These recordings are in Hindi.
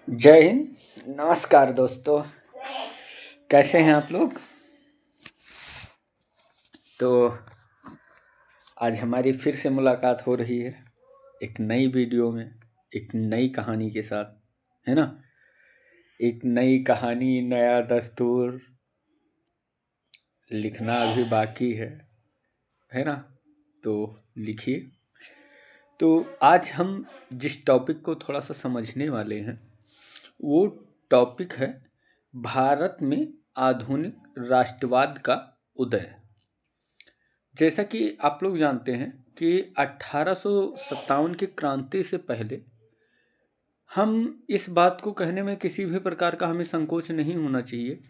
जय हिंद। नमस्कार दोस्तों, कैसे हैं आप लोग। तो आज हमारी फिर से मुलाकात हो रही है एक नई वीडियो में, एक नई कहानी के साथ, है ना। एक नई कहानी, नया दस्तूर, लिखना अभी बाकी है ना। तो लिखिए। तो आज हम जिस टॉपिक को थोड़ा सा समझने वाले हैं वो टॉपिक है भारत में आधुनिक राष्ट्रवाद का उदय। जैसा कि आप लोग जानते हैं कि 1857 की क्रांति से पहले हम इस बात को कहने में किसी भी प्रकार का हमें संकोच नहीं होना चाहिए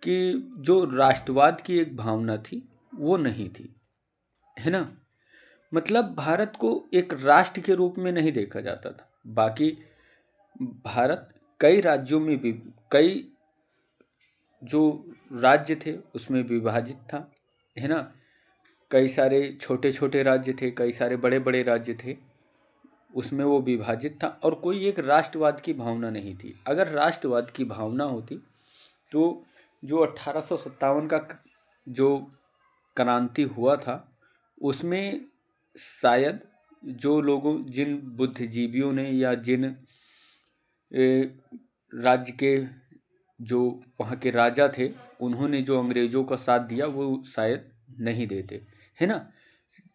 कि जो राष्ट्रवाद की एक भावना थी वो नहीं थी, है ना। मतलब भारत को एक राष्ट्र के रूप में नहीं देखा जाता था। बाकी भारत कई राज्यों में भी, कई जो राज्य थे उसमें विभाजित था, है ना। कई सारे छोटे छोटे राज्य थे, कई सारे बड़े बड़े राज्य थे, उसमें वो विभाजित था और कोई एक राष्ट्रवाद की भावना नहीं थी। अगर राष्ट्रवाद की भावना होती तो जो 1857 का जो क्रांति हुआ था उसमें शायद जो लोगों, जिन बुद्धिजीवियों ने या जिन राज्य के जो वहाँ के राजा थे उन्होंने जो अंग्रेज़ों का साथ दिया वो शायद नहीं देते, है ना।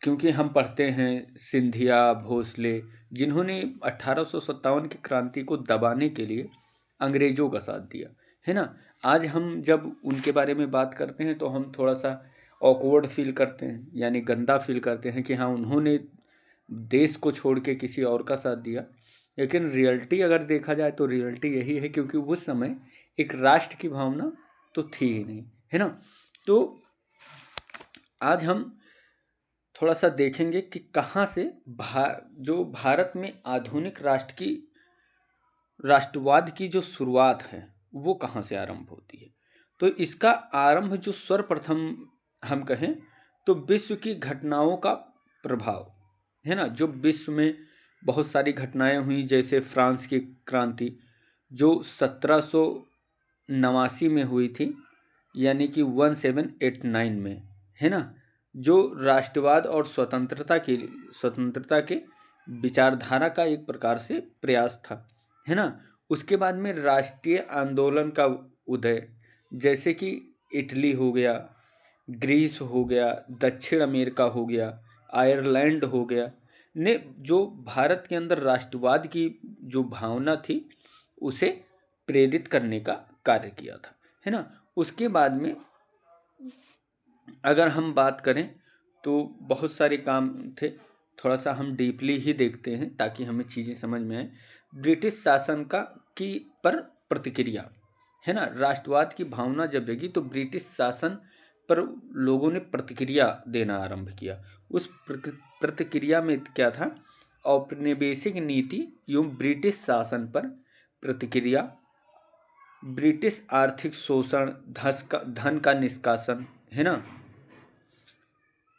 क्योंकि हम पढ़ते हैं सिंधिया, भोसले, जिन्होंने 1857 की क्रांति को दबाने के लिए अंग्रेज़ों का साथ दिया, है ना। आज हम जब उनके बारे में बात करते हैं तो हम थोड़ा सा ऑकवर्ड फील करते हैं, यानी गंदा फील करते हैं कि हाँ उन्होंने देश को छोड़ के किसी और का साथ दिया। लेकिन रियलिटी अगर देखा जाए तो रियलिटी यही है, क्योंकि उस समय एक राष्ट्र की भावना तो थी ही नहीं, है ना। तो आज हम थोड़ा सा देखेंगे कि कहाँ से जो भारत में आधुनिक राष्ट्रवाद की जो शुरुआत है वो कहाँ से आरंभ होती है। तो इसका आरंभ जो सर्वप्रथम हम कहें तो विश्व की घटनाओं का प्रभाव, है ना। जो विश्व में बहुत सारी घटनाएं हुई, जैसे फ्रांस की क्रांति जो 1789 में हुई थी, यानी कि 1789 में, है ना। जो राष्ट्रवाद और स्वतंत्रता के विचारधारा का एक प्रकार से प्रयास था, है ना। उसके बाद में राष्ट्रीय आंदोलन का उदय, जैसे कि इटली हो गया, ग्रीस हो गया, दक्षिण अमेरिका हो गया, आयरलैंड हो गया, ने जो भारत के अंदर राष्ट्रवाद की जो भावना थी उसे प्रेरित करने का कार्य किया था, है ना। उसके बाद में अगर हम बात करें तो बहुत सारे काम थे, थोड़ा सा हम डीपली ही देखते हैं ताकि हमें चीज़ें समझ में आए। ब्रिटिश शासन का की पर प्रतिक्रिया, है ना। राष्ट्रवाद की भावना जब जगी तो ब्रिटिश शासन पर लोगों ने प्रतिक्रिया देना आरंभ किया। उस प्रतिक्रिया में क्या था, औपनिवेशिक नीति एवं ब्रिटिश शासन पर प्रतिक्रिया, ब्रिटिश आर्थिक शोषण, धन का निष्कासन, है ना,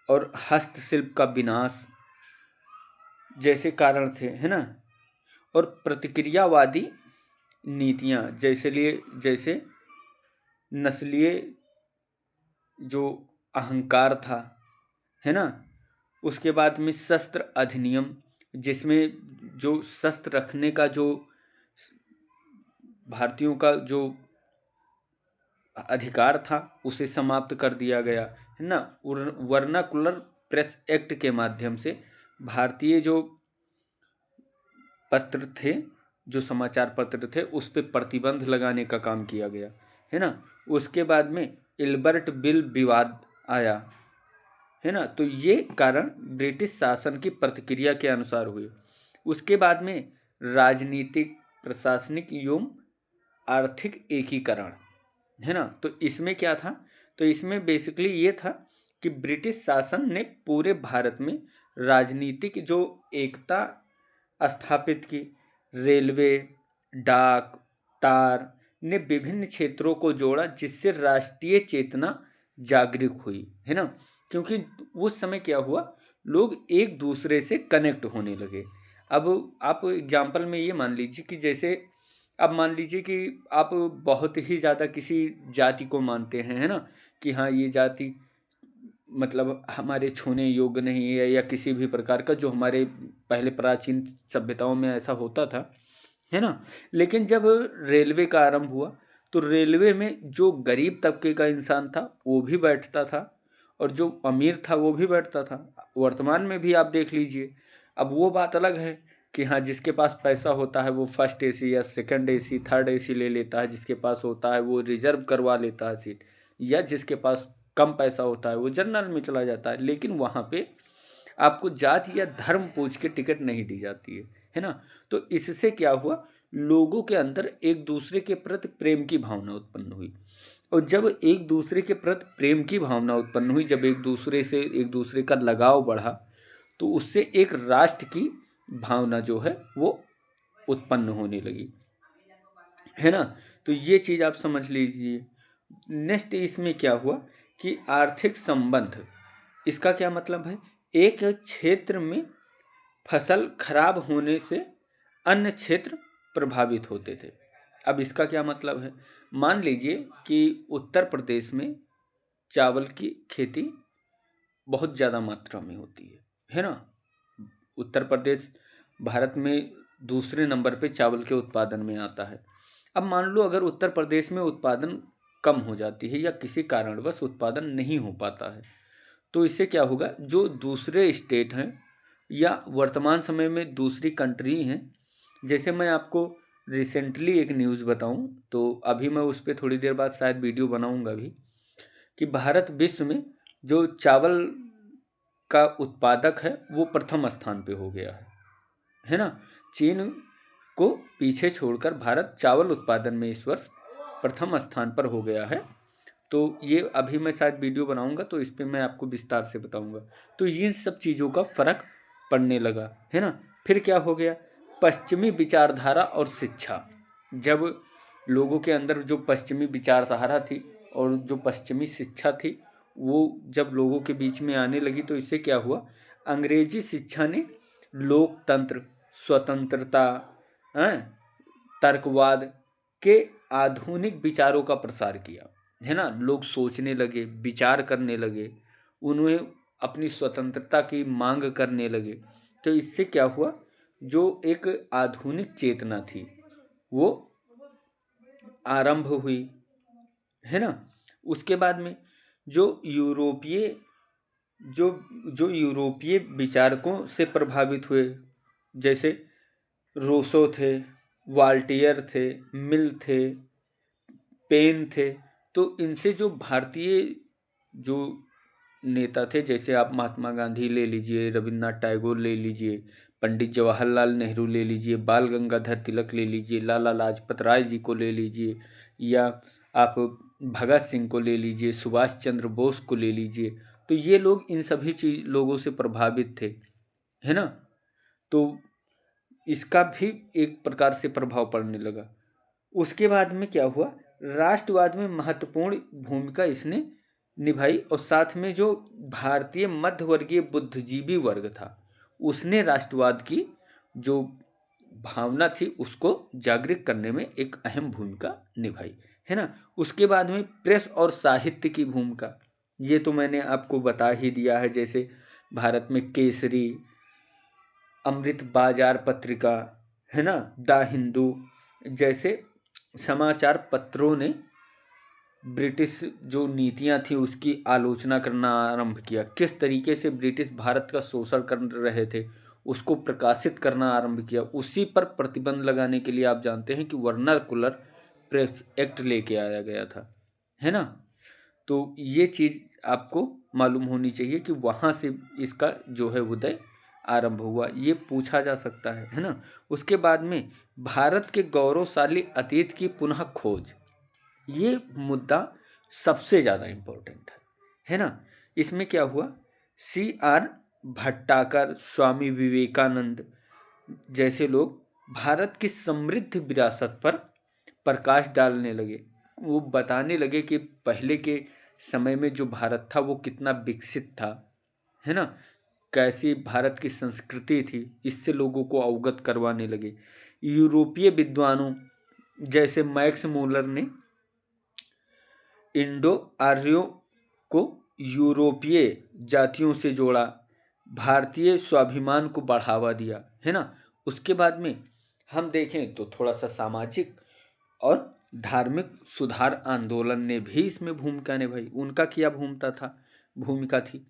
और हस्तशिल्प का विनाश जैसे कारण थे, है ना। और प्रतिक्रियावादी नीतियां जैसे नस्लीय जो अहंकार था, है ना। उसके बाद में शस्त्र अधिनियम, जिसमें जो शस्त्र रखने का जो भारतीयों का जो अधिकार था उसे समाप्त कर दिया गया, है ना। वर्नाकुलर प्रेस एक्ट के माध्यम से भारतीय जो पत्र थे, जो समाचार पत्र थे, उस पर प्रतिबंध लगाने का काम किया गया, है ना। उसके बाद में इल्बर्ट बिल विवाद आया, है ना। तो ये कारण ब्रिटिश शासन की प्रतिक्रिया के अनुसार हुए। उसके बाद में राजनीतिक, प्रशासनिक एवं आर्थिक एकीकरण, है ना। तो इसमें क्या था, तो इसमें बेसिकली ये था कि ब्रिटिश शासन ने पूरे भारत में राजनीतिक जो एकता स्थापित की। रेलवे, डाक, तार ने विभिन्न क्षेत्रों को जोड़ा, जिससे राष्ट्रीय चेतना जागरूक हुई, है ना। क्योंकि उस समय क्या हुआ, लोग एक दूसरे से कनेक्ट होने लगे। अब आप एग्जाम्पल में ये मान लीजिए कि जैसे अब मान लीजिए कि आप बहुत ही ज़्यादा किसी जाति को मानते हैं, है ना, कि हाँ ये जाति मतलब हमारे छूने योग्य नहीं है, या किसी भी प्रकार का, जो हमारे पहले प्राचीन सभ्यताओं में ऐसा होता था, है ना। लेकिन जब रेलवे का आरंभ हुआ तो रेलवे में जो गरीब तबके का इंसान था वो भी बैठता था, और जो अमीर था वो भी बैठता था। वर्तमान में भी आप देख लीजिए। अब वो बात अलग है कि हाँ जिसके पास पैसा होता है वो फर्स्ट एसी या सेकंड एसी थर्ड एसी ले लेता है, जिसके पास होता है वो रिजर्व करवा लेता है सीट, या जिसके पास कम पैसा होता है वो जनरल में चला जाता है। लेकिन वहाँ पे आपको जाति या धर्म पूछ के टिकट नहीं दी जाती है ना। तो इससे क्या हुआ, लोगों के अंदर एक दूसरे के प्रति प्रेम की भावना उत्पन्न हुई, और जब एक दूसरे के प्रति प्रेम की भावना उत्पन्न हुई, जब एक दूसरे से एक दूसरे का लगाव बढ़ा, तो उससे एक राष्ट्र की भावना जो है वो उत्पन्न होने लगी, है ना। तो ये चीज़ आप समझ लीजिए। नेक्स्ट इसमें क्या हुआ कि आर्थिक संबंध, इसका क्या मतलब है, एक क्षेत्र में फसल खराब होने से अन्य क्षेत्र प्रभावित होते थे। अब इसका क्या मतलब है, मान लीजिए कि उत्तर प्रदेश में चावल की खेती बहुत ज़्यादा मात्रा में होती है ना। उत्तर प्रदेश भारत में दूसरे नंबर पे चावल के उत्पादन में आता है। अब मान लो अगर उत्तर प्रदेश में उत्पादन कम हो जाती है या किसी कारणवश उत्पादन नहीं हो पाता है, तो इससे क्या होगा, जो दूसरे स्टेट हैं या वर्तमान समय में दूसरी कंट्री हैं, जैसे मैं आपको रिसेंटली एक न्यूज़ बताऊं, तो अभी मैं उस पर थोड़ी देर बाद शायद वीडियो बनाऊंगा भी, कि भारत विश्व में जो चावल का उत्पादक है वो प्रथम स्थान पे हो गया है ना। चीन को पीछे छोड़कर भारत चावल उत्पादन में इस वर्ष प्रथम स्थान पर हो गया है। तो ये अभी मैं शायद वीडियो बनाऊंगा तो इस पर मैं आपको विस्तार से बताऊंगा। तो इन सब चीज़ों का फर्क पड़ने लगा, है ना। फिर क्या हो गया, पश्चिमी विचारधारा और शिक्षा, जब लोगों के अंदर जो पश्चिमी विचारधारा थी और जो पश्चिमी शिक्षा थी वो जब लोगों के बीच में आने लगी, तो इससे क्या हुआ, अंग्रेजी शिक्षा ने लोकतंत्र, स्वतंत्रता, तर्कवाद के आधुनिक विचारों का प्रसार किया, है ना। लोग सोचने लगे, विचार करने लगे, उन्हें अपनी स्वतंत्रता की मांग करने लगे। तो इससे क्या हुआ, जो एक आधुनिक चेतना थी वो आरंभ हुई, है ना। उसके बाद में जो यूरोपीय जो जो यूरोपीय विचारकों से प्रभावित हुए, जैसे रूसो थे, वाल्टियर थे, मिल थे, पेन थे, तो इनसे जो भारतीय जो नेता थे, जैसे आप महात्मा गांधी ले लीजिए, रविन्द्रनाथ टैगोर ले लीजिए, पंडित जवाहरलाल नेहरू ले लीजिए, बाल गंगाधर तिलक ले लीजिए, लाला लाजपत राय जी को ले लीजिए, या आप भगत सिंह को ले लीजिए, सुभाष चंद्र बोस को ले लीजिए, तो ये लोग इन सभी लोगों से प्रभावित थे, है ना। तो इसका भी एक प्रकार से प्रभाव पड़ने लगा। उसके बाद में क्या हुआ, राष्ट्रवाद में महत्वपूर्ण भूमिका इसने निभाई, और साथ में जो भारतीय मध्यवर्गीय बुद्धिजीवी वर्ग था उसने राष्ट्रवाद की जो भावना थी उसको जागृत करने में एक अहम भूमिका निभाई, है ना। उसके बाद में प्रेस और साहित्य की भूमिका, ये तो मैंने आपको बता ही दिया है। जैसे भारत में केसरी, अमृत बाजार पत्रिका, है ना, द हिंदू जैसे समाचार पत्रों ने ब्रिटिश जो नीतियां थी उसकी आलोचना करना आरंभ किया। किस तरीके से ब्रिटिश भारत का शोषण कर रहे थे उसको प्रकाशित करना आरंभ किया। उसी पर प्रतिबंध लगाने के लिए आप जानते हैं कि वर्नाकुलर प्रेस एक्ट लेके आया गया था, है ना। तो ये चीज़ आपको मालूम होनी चाहिए कि वहाँ से इसका जो है उदय आरंभ हुआ, ये पूछा जा सकता है ना। उसके बाद में भारत के गौरवशाली अतीत की पुनः खोज, ये मुद्दा सबसे ज़्यादा इम्पोर्टेंट है ना। इसमें क्या हुआ, C.R. भट्टाकर, स्वामी विवेकानंद जैसे लोग भारत की समृद्ध विरासत पर प्रकाश डालने लगे। वो बताने लगे कि पहले के समय में जो भारत था वो कितना विकसित था, है ना। कैसी भारत की संस्कृति थी, इससे लोगों को अवगत करवाने लगे। यूरोपीय विद्वानों जैसे मैक्स मूलर ने इंडो आर्यों को यूरोपीय जातियों से जोड़ा, भारतीय स्वाभिमान को बढ़ावा दिया, है ना। उसके बाद में हम देखें तो थोड़ा सा सामाजिक और धार्मिक सुधार आंदोलन ने भी इसमें भूमिका निभाई। उनका क्या भूमिका थी।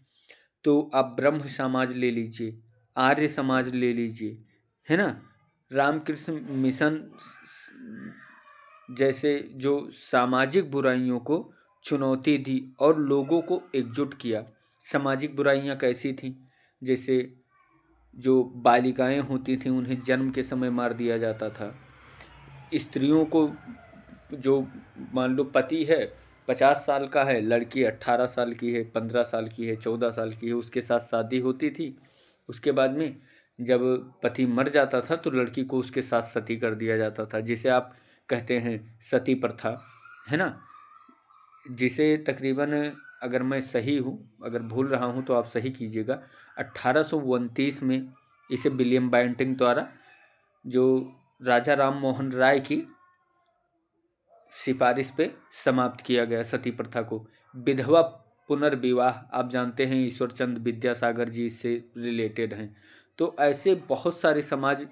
तो आप ब्रह्म समाज ले लीजिए, आर्य समाज ले लीजिए, है ना। रामकृष्ण मिशन जैसे जो सामाजिक बुराइयों को चुनौती दी और लोगों को एकजुट किया। सामाजिक बुराइयां कैसी थीं, जैसे जो बालिकाएं होती थीं उन्हें जन्म के समय मार दिया जाता था। स्त्रियों को, जो मान लो पति है 50 साल का है, लड़की 18 साल की है, 15 साल की है, 14 साल की है, उसके साथ शादी होती थी। उसके बाद में जब पति मर जाता था तो लड़की को उसके साथ सती कर दिया जाता था, जिसे आप कहते हैं सती प्रथा, है ना। जिसे तकरीबन, अगर मैं सही हूँ, अगर भूल रहा हूँ तो आप सही कीजिएगा, 1829 में इसे विलियम बेंटिंक द्वारा, जो राजा राम मोहन राय की सिफारिश पे समाप्त किया गया सती प्रथा को। विधवा पुनर्विवाह, आप जानते हैं ईश्वरचंद विद्यासागर जी इससे रिलेटेड हैं। तो ऐसे बहुत सारे समाज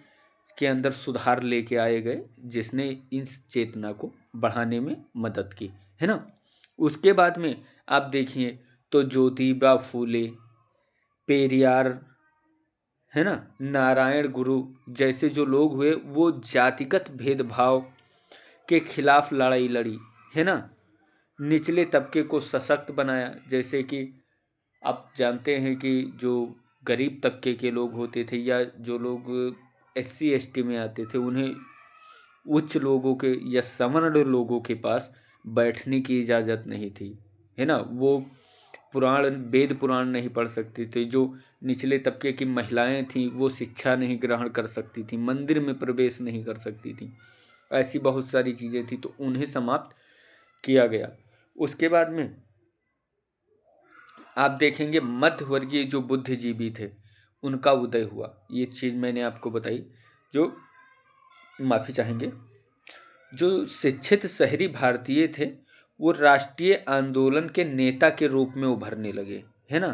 के अंदर सुधार लेके आए गए जिसने इस चेतना को बढ़ाने में मदद की, है ना। उसके बाद में आप देखिए तो ज्योतिबा फूले, पेरियार, है ना, नारायण गुरु जैसे जो लोग हुए वो जातिगत भेदभाव के खिलाफ लड़ाई लड़ी, है ना। निचले तबके को सशक्त बनाया। जैसे कि आप जानते हैं कि जो गरीब तबके के लोग होते थे या जो लोग SC ST में आते थे, उन्हें उच्च लोगों के या सवर्ण लोगों के पास बैठने की इजाज़त नहीं थी, है ना। वो वेद पुराण नहीं पढ़ सकते थे। जो निचले तबके की महिलाएं थीं वो शिक्षा नहीं ग्रहण कर सकती थी, मंदिर में प्रवेश नहीं कर सकती थी। ऐसी बहुत सारी चीज़ें थी, तो उन्हें समाप्त किया गया। उसके बाद में आप देखेंगे मध्य वर्गीय जो बुद्धिजीवी थे उनका उदय हुआ। ये चीज़ मैंने आपको बताई। जो माफ़ी चाहेंगे, जो शिक्षित शहरी भारतीय थे वो राष्ट्रीय आंदोलन के नेता के रूप में उभरने लगे, है ना।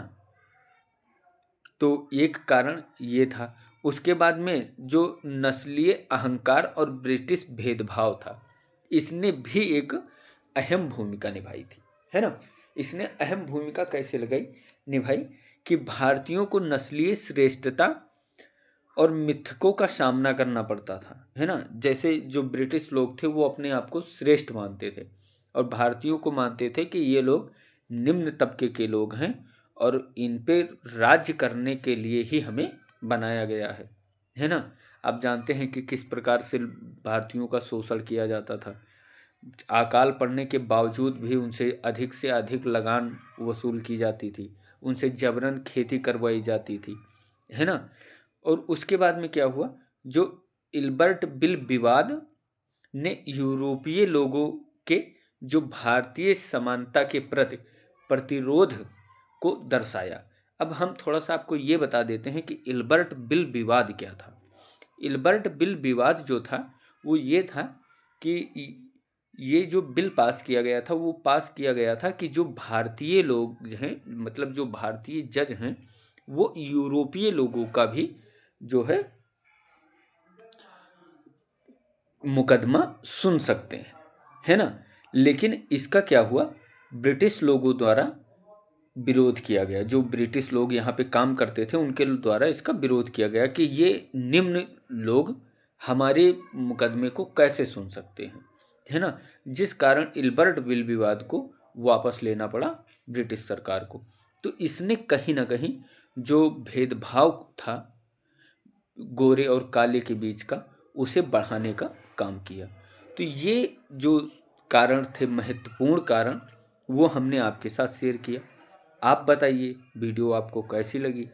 तो एक कारण ये था। उसके बाद में जो नस्लीय अहंकार और ब्रिटिश भेदभाव था, इसने भी एक अहम भूमिका निभाई थी, है ना। इसने अहम भूमिका कैसे निभाई कि भारतीयों को नस्लीय श्रेष्ठता और मिथकों का सामना करना पड़ता था, है ना। जैसे जो ब्रिटिश लोग थे वो अपने आप को श्रेष्ठ मानते थे और भारतीयों को मानते थे कि ये लोग निम्न तबके के लोग हैं और इन पे राज्य करने के लिए ही हमें बनाया गया है ना। आप जानते हैं कि किस प्रकार से भारतीयों का शोषण किया जाता था। अकाल पड़ने के बावजूद भी उनसे अधिक से अधिक लगान वसूल की जाती थी, उनसे जबरन खेती करवाई जाती थी, है ना। और उसके बाद में क्या हुआ, जो इल्बर्ट बिल विवाद ने यूरोपीय लोगों के जो भारतीय समानता के प्रति प्रतिरोध को दर्शाया। अब हम थोड़ा सा आपको ये बता देते हैं कि इल्बर्ट बिल विवाद क्या था। इल्बर्ट बिल विवाद जो था वो ये था कि ये जो बिल पास किया गया था वो पास किया गया था कि जो भारतीय लोग हैं, मतलब जो भारतीय जज हैं, वो यूरोपीय लोगों का भी जो है मुकदमा सुन सकते हैं, है ना। लेकिन इसका क्या हुआ, ब्रिटिश लोगों द्वारा विरोध किया गया। जो ब्रिटिश लोग यहाँ पे काम करते थे उनके द्वारा इसका विरोध किया गया कि ये निम्न लोग हमारे मुकदमे को कैसे सुन सकते हैं, है ना। जिस कारण इल्बर्ट बिल विवाद को वापस लेना पड़ा ब्रिटिश सरकार को। तो इसने कहीं ना कहीं जो भेदभाव था गोरे और काले के बीच का, उसे बढ़ाने का काम किया। तो ये जो कारण थे, महत्वपूर्ण कारण, वो हमने आपके साथ शेयर किया। आप बताइए वीडियो आपको कैसी लगी।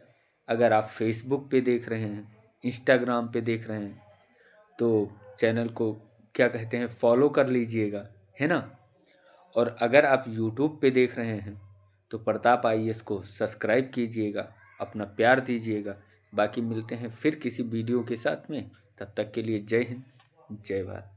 अगर आप फेसबुक पे देख रहे हैं, इंस्टाग्राम पे देख रहे हैं, तो चैनल को क्या कहते हैं फॉलो कर लीजिएगा, है ना। और अगर आप यूट्यूब पे देख रहे हैं तो प्रताप IAS को सब्सक्राइब कीजिएगा अपना प्यार दीजिएगा। बाकी मिलते हैं फिर किसी वीडियो के साथ में, तब तक के लिए जय हिंद, जय भारत।